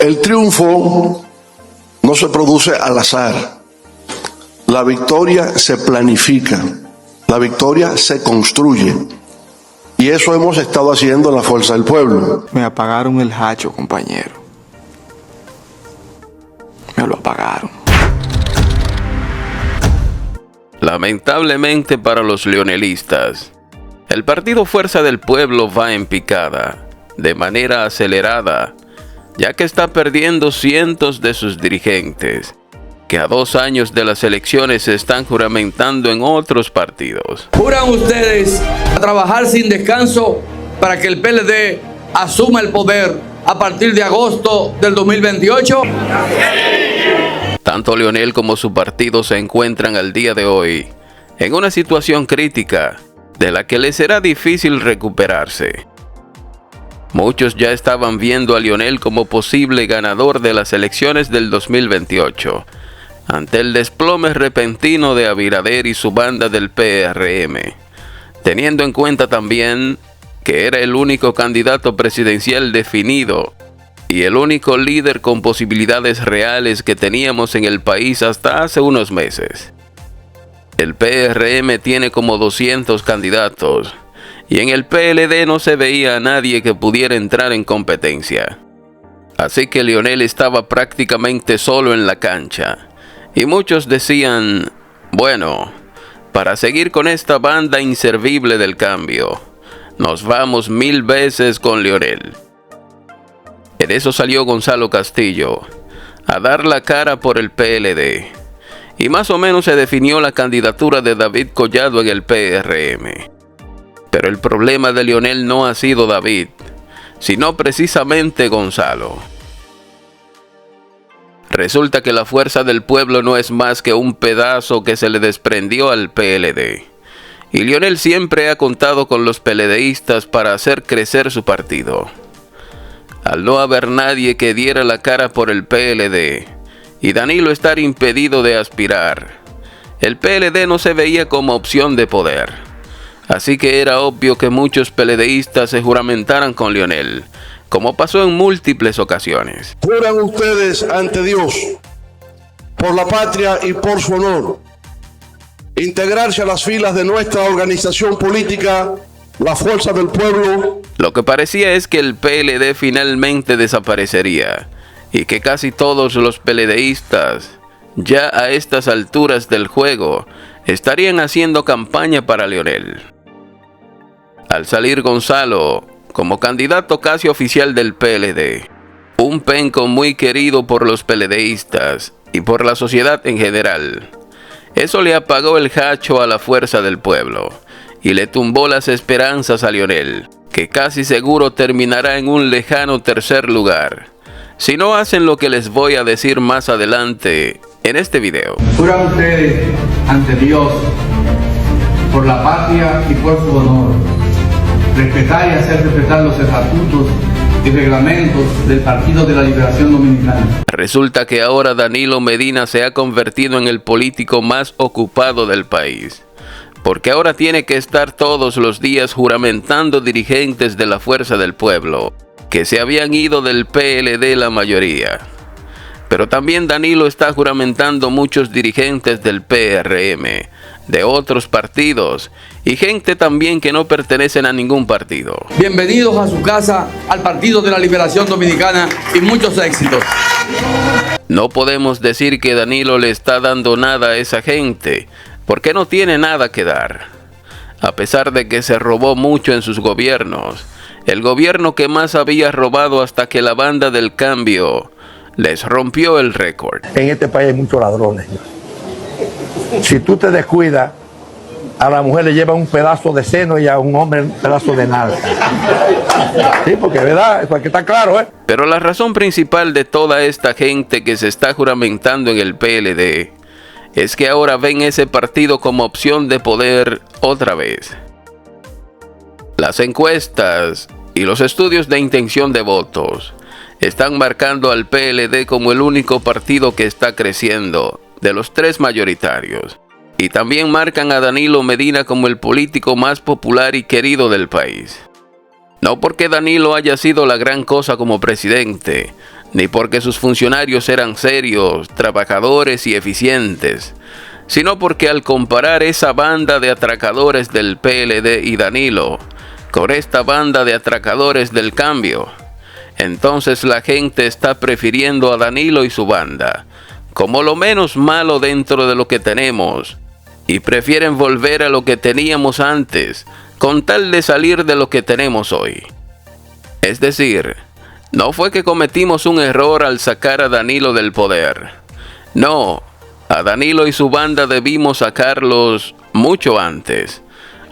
El triunfo no se produce al azar. La victoria se planifica, la victoria se construye. Y eso hemos estado haciendo en la Fuerza del Pueblo. Me apagaron el hacho, compañero. Me lo apagaron. Lamentablemente para los leonelistas, el partido Fuerza del Pueblo va en picada, de manera acelerada, ya que está perdiendo cientos de sus dirigentes, que a 2 años de las elecciones se están juramentando en otros partidos. ¿Juran ustedes a trabajar sin descanso para que el PLD asuma el poder a partir de agosto del 2028? Tanto Leonel como su partido se encuentran al día de hoy en una situación crítica de la que les será difícil recuperarse. Muchos ya estaban viendo a Leonel como posible ganador de las elecciones del 2028, ante el desplome repentino de Abinader y su banda del PRM, teniendo en cuenta también que era el único candidato presidencial definido y el único líder con posibilidades reales que teníamos en el país hasta hace unos meses. El PRM tiene como 200 candidatos y en el PLD no se veía a nadie que pudiera entrar en competencia. Así que Leonel estaba prácticamente solo en la cancha y muchos decían, bueno, para seguir con esta banda inservible del cambio, nos vamos 1000 veces con Leonel. En eso salió Gonzalo Castillo a dar la cara por el PLD y más o menos se definió la candidatura de David Collado en el PRM. Pero el problema de Leonel no ha sido David, sino precisamente Gonzalo. Resulta que la Fuerza del Pueblo no es más que un pedazo que se le desprendió al PLD. Y Leonel siempre ha contado con los PLDistas para hacer crecer su partido. Al no haber nadie que diera la cara por el PLD y Danilo estar impedido de aspirar, el PLD no se veía como opción de poder. Así que era obvio que muchos PLDistas se juramentaran con Leonel, como pasó en múltiples ocasiones. Juran ustedes ante Dios, por la patria y por su honor, integrarse a las filas de nuestra organización política, la Fuerza del Pueblo. Lo que parecía es que el PLD finalmente desaparecería y que casi todos los PLDistas, ya a estas alturas del juego, estarían haciendo campaña para Leonel. Al salir Gonzalo como candidato casi oficial del PLD, un penco muy querido por los PLDistas y por la sociedad en general, eso le apagó el hacho a la Fuerza del Pueblo y le tumbó las esperanzas a Leonel, que casi seguro terminará en un lejano tercer lugar, si no hacen lo que les voy a decir más adelante en este video. ¿Juran ustedes ante Dios, por la patria y por su honor, respetar y hacer respetar los estatutos y reglamentos del Partido de la Liberación Dominicana? Resulta que ahora Danilo Medina se ha convertido en el político más ocupado del país, porque ahora tiene que estar todos los días juramentando dirigentes de la Fuerza del Pueblo, que se habían ido del PLD la mayoría. Pero también Danilo está juramentando muchos dirigentes del PRM, de otros partidos, y gente también que no pertenecen a ningún partido. Bienvenidos a su casa, al Partido de la Liberación Dominicana, y muchos éxitos. No podemos decir que Danilo le está dando nada a esa gente, porque no tiene nada que dar. A pesar de que se robó mucho en sus gobiernos, el gobierno que más había robado hasta que la banda del cambio les rompió el récord. En este país hay muchos ladrones. Si tú te descuidas, a la mujer le lleva un pedazo de seno y a un hombre un pedazo de nalga. Sí, porque es verdad, eso hay que estar claro, ¿eh? Pero la razón principal de toda esta gente que se está juramentando en el PLD es que ahora ven ese partido como opción de poder otra vez. Las encuestas y los estudios de intención de votos están marcando al PLD como el único partido que está creciendo de los 3 mayoritarios. Y también marcan a Danilo Medina como el político más popular y querido del país. No porque Danilo haya sido la gran cosa como presidente, ni porque sus funcionarios eran serios, trabajadores y eficientes, sino porque al comparar esa banda de atracadores del PLD y Danilo con esta banda de atracadores del Cambio, entonces la gente está prefiriendo a Danilo y su banda como lo menos malo dentro de lo que tenemos, y prefieren volver a lo que teníamos antes con tal de salir de lo que tenemos hoy. Es decir, no fue que cometimos un error al sacar a Danilo del poder. No, a Danilo y su banda debimos sacarlos mucho antes.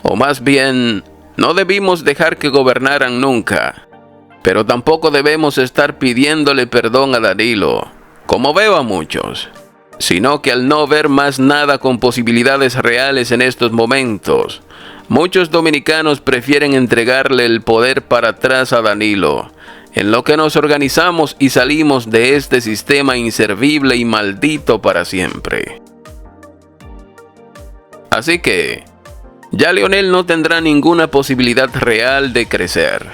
O más bien, no debimos dejar que gobernaran nunca. Pero tampoco debemos estar pidiéndole perdón a Danilo, como veo a muchos. Sino que al no ver más nada con posibilidades reales en estos momentos, muchos dominicanos prefieren entregarle el poder para atrás a Danilo, en lo que nos organizamos y salimos de este sistema inservible y maldito para siempre. Así que, ya Leonel no tendrá ninguna posibilidad real de crecer.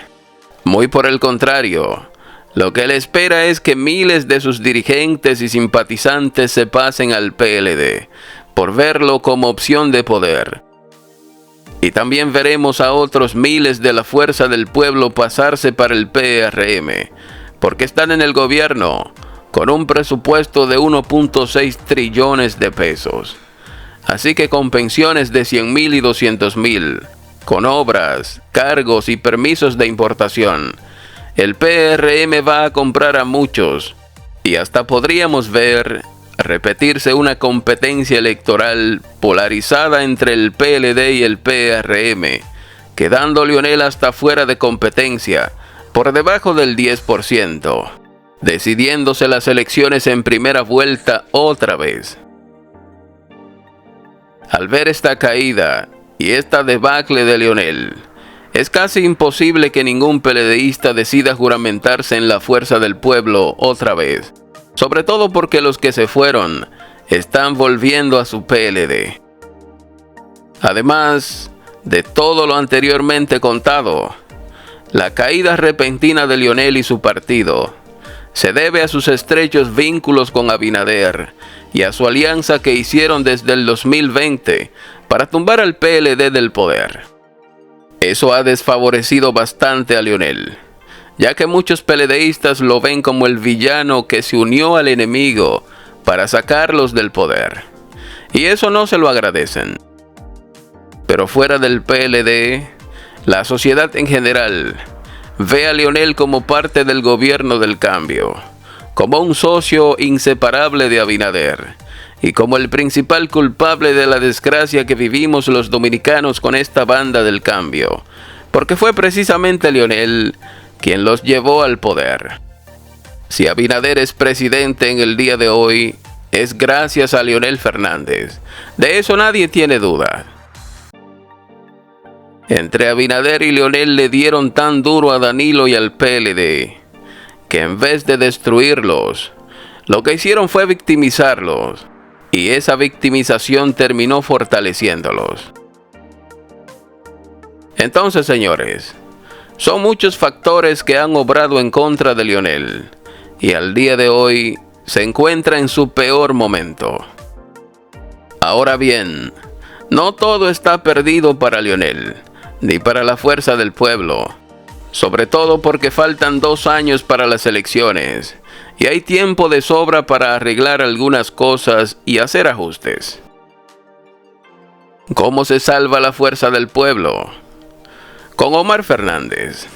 Muy por el contrario, lo que le espera es que miles de sus dirigentes y simpatizantes se pasen al PLD, por verlo como opción de poder. Y también veremos a otros miles de la Fuerza del Pueblo pasarse para el PRM, porque están en el gobierno, con un presupuesto de 1.6 trillones de pesos. Así que con pensiones de 100.000 y 200.000, con obras, cargos y permisos de importación, el PRM va a comprar a muchos, y hasta podríamos ver repetirse una competencia electoral polarizada entre el PLD y el PRM, quedando Leonel hasta fuera de competencia, por debajo del 10%, decidiéndose las elecciones en primera vuelta otra vez. Al ver esta caída y esta debacle de Leonel, es casi imposible que ningún PLDista decida juramentarse en la Fuerza del Pueblo otra vez, sobre todo porque los que se fueron están volviendo a su PLD. Además de todo lo anteriormente contado, la caída repentina de Leonel y su partido se debe a sus estrechos vínculos con Abinader y a su alianza que hicieron desde el 2020 para tumbar al PLD del poder. Eso ha desfavorecido bastante a Leonel, ya que muchos PLDistas lo ven como el villano que se unió al enemigo para sacarlos del poder. Y eso no se lo agradecen. Pero fuera del PLD, la sociedad en general ve a Leonel como parte del gobierno del cambio, como un socio inseparable de Abinader, y como el principal culpable de la desgracia que vivimos los dominicanos con esta banda del cambio, porque fue precisamente Leonel quien los llevó al poder. Si Abinader es presidente en el día de hoy, es gracias a Leonel Fernández. De eso nadie tiene duda. Entre Abinader y Leonel le dieron tan duro a Danilo y al PLD, que en vez de destruirlos, lo que hicieron fue victimizarlos, y esa victimización terminó fortaleciéndolos. Entonces, señores, son muchos factores que han obrado en contra de Leonel, y al día de hoy se encuentra en su peor momento. Ahora bien, no todo está perdido para Leonel, ni para la Fuerza del Pueblo, sobre todo porque faltan 2 años para las elecciones, y hay tiempo de sobra para arreglar algunas cosas y hacer ajustes. ¿Cómo se salva la Fuerza del Pueblo? Con Omar Fernández.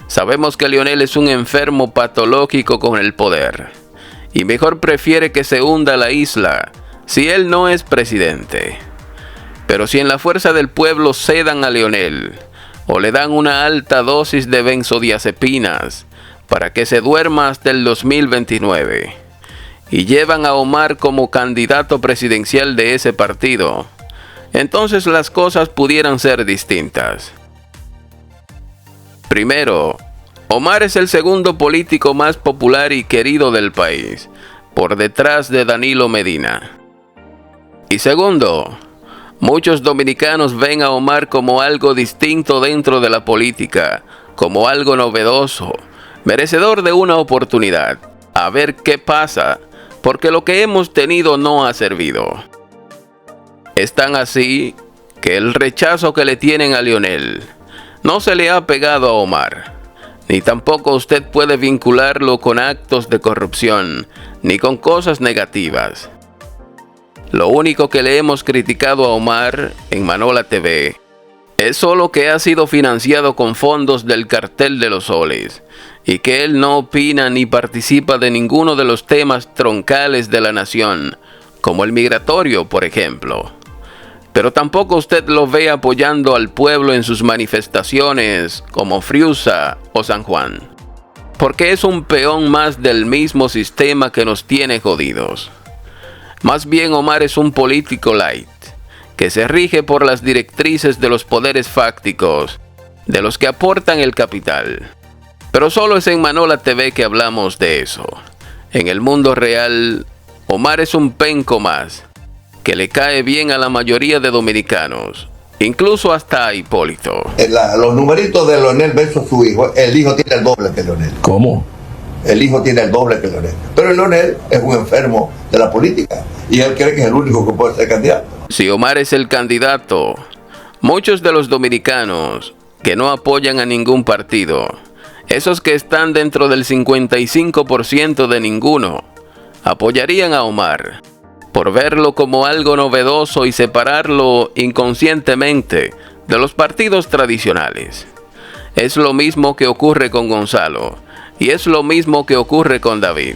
Sabemos que Leonel es un enfermo patológico con el poder, y mejor prefiere que se hunda la isla si él no es presidente. Pero si en la Fuerza del Pueblo cedan a Leonel, o le dan una alta dosis de benzodiazepinas para que se duerma hasta el 2029, y llevan a Omar como candidato presidencial de ese partido, entonces las cosas pudieran ser distintas. Primero, Omar es el segundo político más popular y querido del país, por detrás de Danilo Medina. Y segundo, muchos dominicanos ven a Omar como algo distinto dentro de la política, como algo novedoso, merecedor de una oportunidad. a ver qué pasa, porque lo que hemos tenido no ha servido. Es tan así que el rechazo que le tienen a Leonel no se le ha pegado a Omar, ni tampoco usted puede vincularlo con actos de corrupción, ni con cosas negativas. Lo único que le hemos criticado a Omar en Manola TV es solo que ha sido financiado con fondos del cartel de los soles, y que él no opina ni participa de ninguno de los temas troncales de la nación, como el migratorio, por ejemplo. Pero tampoco usted lo ve apoyando al pueblo en sus manifestaciones como Friusa o San Juan, porque es un peón más del mismo sistema que nos tiene jodidos. Más bien Omar es un político light, que se rige por las directrices de los poderes fácticos, de los que aportan el capital. Pero solo es en Manola TV que hablamos de eso. En el mundo real, Omar es un penco más, que le cae bien a la mayoría de dominicanos, incluso hasta a Hipólito. Los numeritos de Leonel versus su hijo, el hijo tiene el doble que Leonel. ¿Cómo? El hijo tiene el doble que Leonel. Pero Leonel es un enfermo de la política y él cree que es el único que puede ser candidato. Si Omar es el candidato, muchos de los dominicanos que no apoyan a ningún partido, esos que están dentro del 55% de ninguno, apoyarían a Omar, por verlo como algo novedoso y separarlo inconscientemente de los partidos tradicionales. Es lo mismo que ocurre con Gonzalo, y es lo mismo que ocurre con David.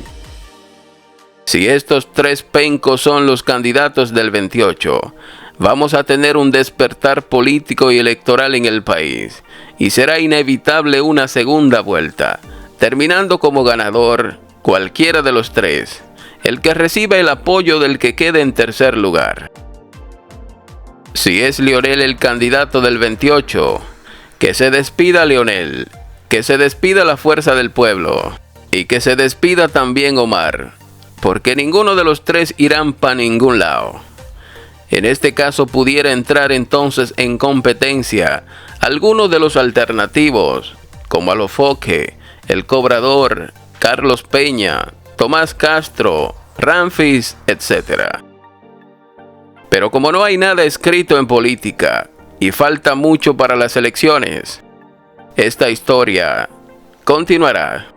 Si estos tres pencos son los candidatos del 28, vamos a tener un despertar político y electoral en el país, y será inevitable una segunda vuelta, terminando como ganador cualquiera de los tres, el que reciba el apoyo del que quede en tercer lugar. Si es Leonel el candidato del 28, que se despida Leonel, que se despida la fuerza del pueblo, y que se despida también Omar, porque ninguno de los tres irán para ningún lado. En este caso pudiera entrar entonces en competencia alguno de los alternativos, como Alofoque, El Cobrador, Carlos Peña, Tomás Castro, Ramfis, etc. Pero como no hay nada escrito en política y falta mucho para las elecciones, esta historia continuará.